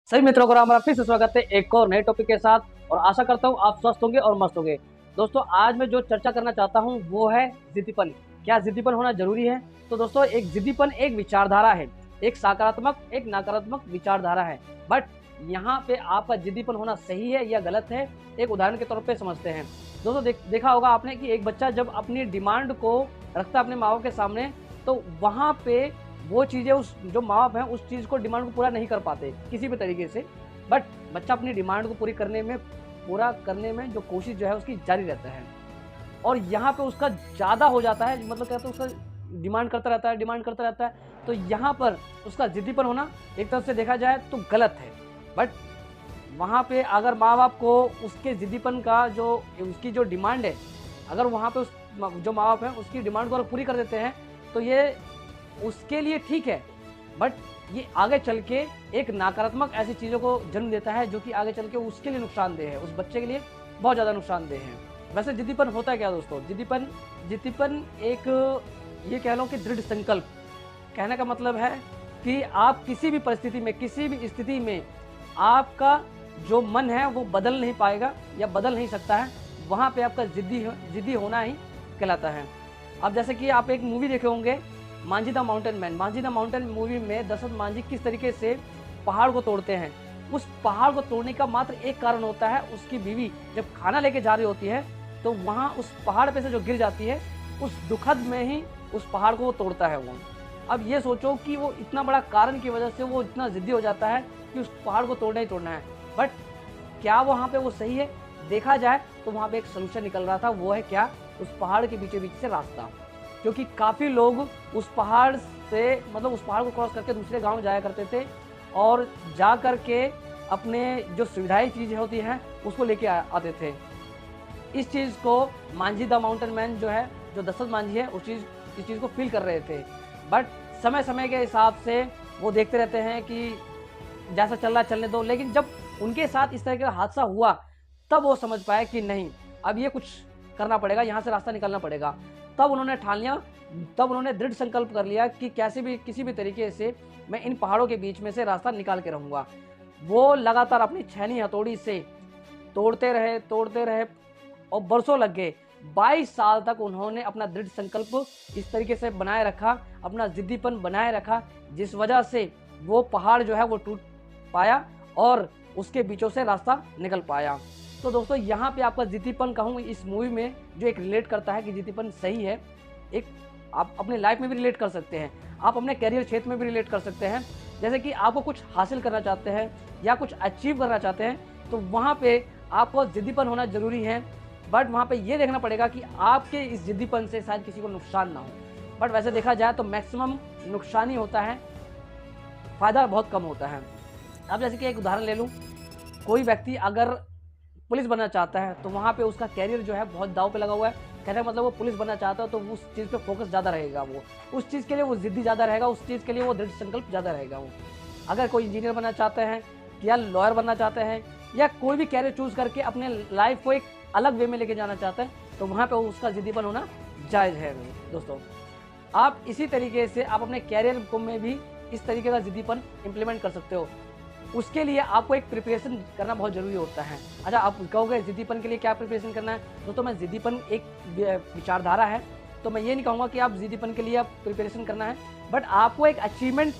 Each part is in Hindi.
सभी मित्रों को हमारा फिर से स्वागत है एक और नए टॉपिक के साथ। और आशा करता हूँ आप स्वस्थ होंगे और मस्त होंगे। दोस्तों आज मैं जो चर्चा करना चाहता हूँ वो है जिद्दीपन। क्या जिद्दीपन होना जरूरी है? तो दोस्तों एक जिद्दीपन एक विचारधारा है, एक सकारात्मक एक नकारात्मक विचारधारा है। बट यहाँ पे आपका जिद्दीपन होना सही है या गलत है, एक उदाहरण के तौर पे समझते हैं। दोस्तों देखा होगा आपने कि एक बच्चा जब अपनी डिमांड को रखता है अपने माँ बाप के सामने, तो वहाँ पे वो चीज़ें उस जो माँ बाप हैं उस चीज़ को डिमांड को पूरा नहीं कर पाते किसी भी तरीके से। बट बच्चा अपनी डिमांड को पूरा करने में जो कोशिश जो है उसकी जारी रहता है। और यहाँ पे उसका ज़्यादा हो जाता है, मतलब कहते हैं उसका डिमांड करता रहता है। तो यहाँ पर उसका जिद्दीपन होना एक तरफ से देखा जाए तो गलत है। बट वहाँ पे अगर माँ बाप को उसके जिद्दीपन का जो उसकी जो डिमांड है, अगर वहाँ पे उस जो माँ बाप हैं उसकी डिमांड को अगर पूरी कर देते हैं तो ये उसके लिए ठीक है। बट ये आगे चल के एक नकारात्मक ऐसी चीज़ों को जन्म देता है जो कि आगे चल के उसके लिए नुकसानदेह है, उस बच्चे के लिए बहुत ज़्यादा नुकसानदेह है। वैसे जिद्दीपन होता है क्या दोस्तों? जिद्दीपन एक ये कह लो कि दृढ़ संकल्प। कहने का मतलब है कि आप किसी भी परिस्थिति में, किसी भी स्थिति में आपका जो मन है वो बदल नहीं पाएगा या बदल नहीं सकता है। वहाँ पे आपका जिद्दी होना ही कहलाता है। अब जैसे कि आप एक मूवी देखे होंगे Manjhi the mountain man. Manjhi the mountain movie में दशरथ मांझी किस तरीके से पहाड़ को तोड़ते हैं। उस पहाड़ को तोड़ने का मात्र एक कारण होता है, उसकी बीवी जब खाना लेके जा रही होती है तो वहाँ उस पहाड़ पे से जो गिर जाती है, उस दुखद में ही उस पहाड़ को वो तोड़ता है वो। अब ये सोचो कि वो इतना बड़ा कारण की वजह से वो इतना जिद्दी हो जाता है कि उस पहाड़ को तोड़ना ही तोड़ना है। बट क्या वहाँ पे वो सही है? देखा जाए तो वहाँ पे एक सोल्यूशन निकल रहा था, वो है क्या? उस पहाड़ के बीचों बीच से रास्ता। क्योंकि काफ़ी लोग उस पहाड़ से, मतलब उस पहाड़ को क्रॉस करके दूसरे गांव जाया करते थे और जा कर के अपने जो सुविधाई चीज़ें होती हैं उसको लेके आते थे। इस चीज़ को मांझी द माउंटेन मैन जो है, जो दशरथ मांझी है, इस चीज़ को फील कर रहे थे। बट समय समय के हिसाब से वो देखते रहते हैं कि जैसा चल रहा है चलने दो। लेकिन जब उनके साथ इस तरह का हादसा हुआ तब वो समझ पाए कि नहीं, अब ये कुछ करना पड़ेगा, यहाँ से रास्ता निकलना पड़ेगा। तब उन्होंने ठान लिया, तब उन्होंने दृढ़ संकल्प कर लिया कि कैसे भी किसी भी तरीके से मैं इन पहाड़ों के बीच में से रास्ता निकाल के रहूँगा। वो लगातार अपनी छेनी हथौड़ी से तोड़ते रहे और बरसों लग गए। 22 साल तक उन्होंने अपना दृढ़ संकल्प इस तरीके से बनाए रखा, अपना जिद्दीपन बनाए रखा, जिस वजह से वो पहाड़ जो है वो टूट पाया और उसके बीचों से रास्ता निकल पाया। तो दोस्तों यहाँ पे आपका जिद्दीपन कहूँ इस मूवी में जो एक रिलेट करता है कि जिद्दीपन सही है। एक आप अपने लाइफ में भी रिलेट कर सकते हैं, आप अपने करियर क्षेत्र में भी रिलेट कर सकते हैं। जैसे कि आपको कुछ हासिल करना चाहते हैं या कुछ अचीव करना चाहते हैं तो वहाँ पे आपको जिद्दीपन होना जरूरी है। बट वहाँ पे ये देखना पड़ेगा कि आपके इस जिद्दीपन से शायद किसी को नुकसान ना हो। बट वैसे देखा जाए तो मैक्सिमम नुकसान ही होता है, फ़ायदा बहुत कम होता है। अब जैसे कि एक उदाहरण ले लूँ, कोई व्यक्ति अगर पुलिस बनना चाहता है तो वहाँ पे उसका कैरियर जो है बहुत दाव पे लगा हुआ है। कहने का मतलब वो पुलिस बनना चाहता है तो उस चीज़ पे फोकस ज़्यादा रहेगा, वो उस चीज़ के लिए वो जिद्दी ज़्यादा रहेगा, उस चीज़ के लिए वो दृढ़ संकल्प ज़्यादा रहेगा वो। अगर कोई इंजीनियर बनना चाहते हैं या लॉयर बनना चाहते हैं या कोई भी कैरियर चूज़ करके अपने लाइफ को एक अलग वे में लेके जाना चाहते हैं तो वहाँ पर उसका जिद्दीपन होना जायज़ है दोस्तों। आप इसी तरीके से आप अपने कैरियर को में भी इस तरीके का जिद्दीपन इम्प्लीमेंट कर सकते हो। उसके लिए आपको एक प्रिपरेशन करना बहुत ज़रूरी होता है। अच्छा, आप कहोगे जिद्दीपन के लिए क्या प्रिपरेशन करना है? दोस्तों मैं जिद्दीपन एक विचारधारा है, तो मैं ये नहीं कहूँगा कि आप जिद्दीपन के लिए आप प्रिपरेशन करना है। बट आपको एक अचीवमेंट,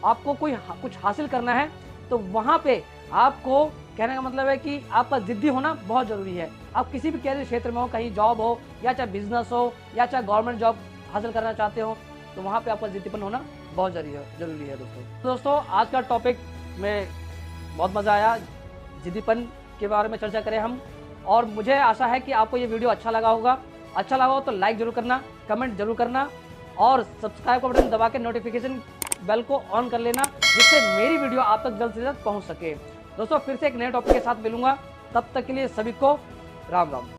आपको कुछ हासिल करना है तो वहाँ पे आपको, कहने का मतलब है कि आपका जिद्दी होना बहुत ज़रूरी है। आप किसी भी कैरियर क्षेत्र में हो, कहीं जॉब हो या चाहे बिजनेस हो या चाहे गवर्नमेंट जॉब हासिल करना चाहते हो, तो वहाँ पर आपका जिद्दीपन होना बहुत ज़रूरी है दोस्तों। आज का टॉपिक में बहुत मज़ा आया, जिद्दीपन के बारे में चर्चा करें हम। और मुझे आशा है कि आपको ये वीडियो अच्छा लगा होगा। अच्छा लगा हो तो लाइक जरूर करना, कमेंट जरूर करना और सब्सक्राइब का बटन दबा के नोटिफिकेशन बेल को ऑन कर लेना, जिससे मेरी वीडियो आप तक जल्द से जल्द पहुंच सके। दोस्तों फिर से एक नए टॉपिक के साथ मिलूंगा, तब तक के लिए सभी को राम राम।